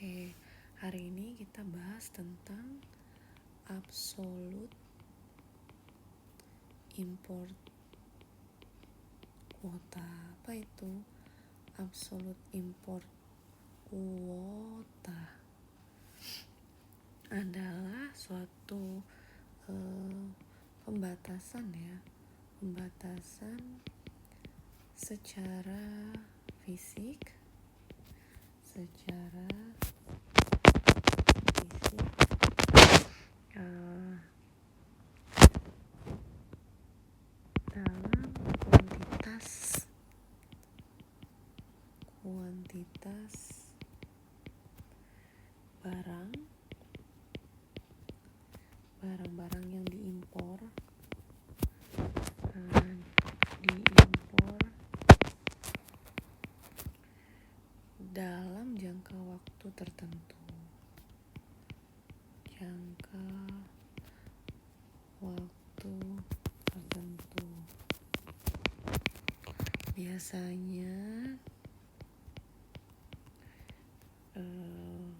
Oke, hari ini kita bahas tentang absolute import quota. Apa itu absolute import quota? Adalah suatu pembatasan secara fisik dalam kuantitas barang-barang yang diimpor dalam jangka waktu tertentu. Biasanya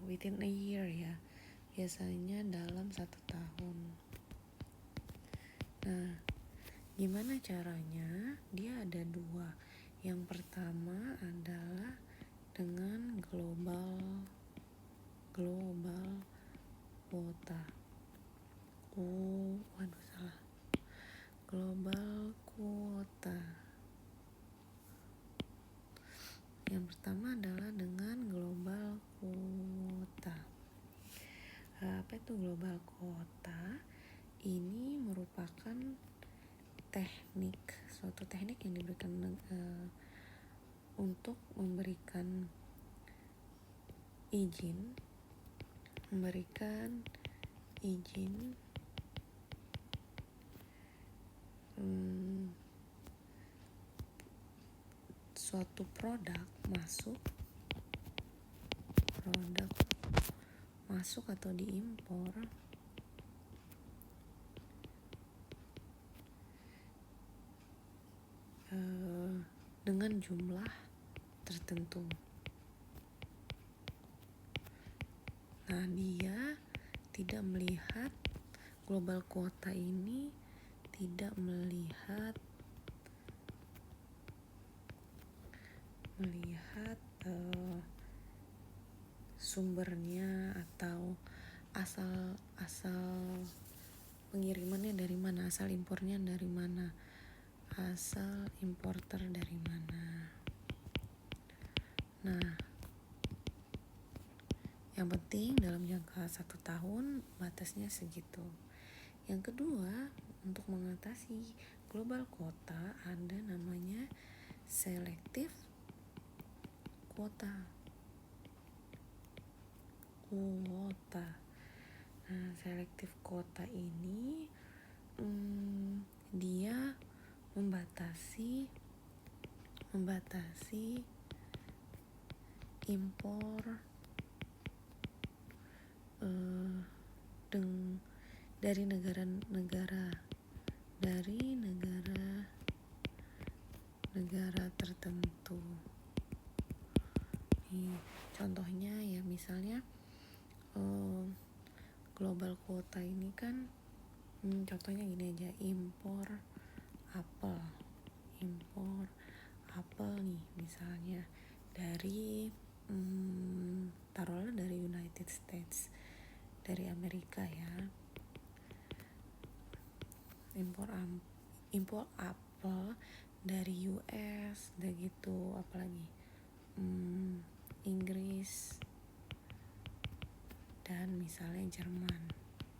within a year ya. Biasanya dalam 1 tahun. Nah, gimana caranya? Dia ada 2. Yang pertama adalah dengan global quota. Global quota. Yang pertama adalah dengan global quota. Apa itu global quota? Ini merupakan suatu teknik yang diberikan untuk memberikan izin suatu produk masuk atau diimpor dengan jumlah tertentu. Nah, dia tidak melihat global quota ini tidak melihat sumbernya atau asal pengirimannya dari mana, asal impornya dari mana, asal importer dari mana. Nah, yang penting dalam jangka 1 tahun batasnya segitu. Yang kedua, untuk mengatasi global quota ada namanya selective quota. Nah, selective quota ini dia membatasi impor dari negara tertentu. Nih, contohnya ya, misalnya global quota ini kan contohnya gini aja, impor apel nih misalnya dari taruhlah dari United States, dari Amerika ya. Impor apel dari US, udah gitu, apalagi Inggris dan misalnya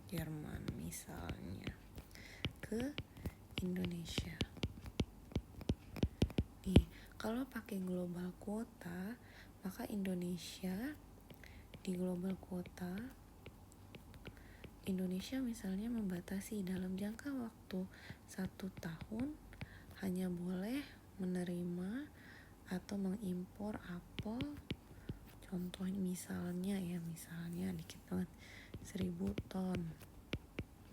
Jerman misalnya ke Indonesia. Nih, kalau pakai global quota, maka Indonesia di global quota Indonesia misalnya membatasi dalam jangka waktu 1 tahun hanya boleh menerima atau mengimpor apel, contohnya misalnya dikit banget 1.000 ton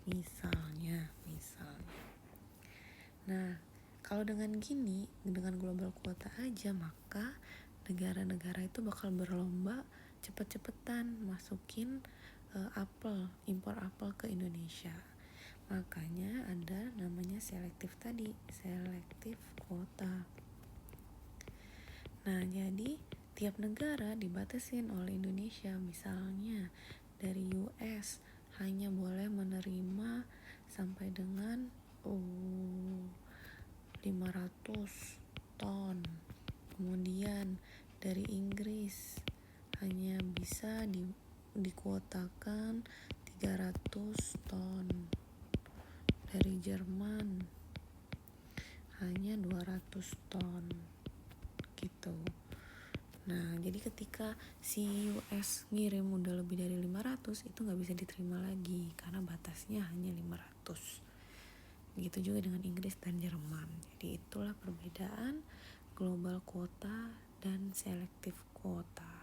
misalnya. Nah, kalau dengan global quota aja, maka negara-negara itu bakal berlomba cepet-cepetan masukin impor apel ke Indonesia. Makanya ada namanya selektif kuota. Nah, jadi tiap negara dibatasin oleh Indonesia. Misalnya dari US hanya boleh menerima sampai dengan 500 ton. Kemudian dari Inggris hanya bisa dikuotakan 300 ton. Dari Jerman hanya 200 ton gitu. Nah, jadi ketika si US ngirim udah lebih dari 500, itu gak bisa diterima lagi karena batasnya hanya 500. Begitu juga dengan Inggris dan Jerman. Jadi itulah perbedaan global quota dan selective quota.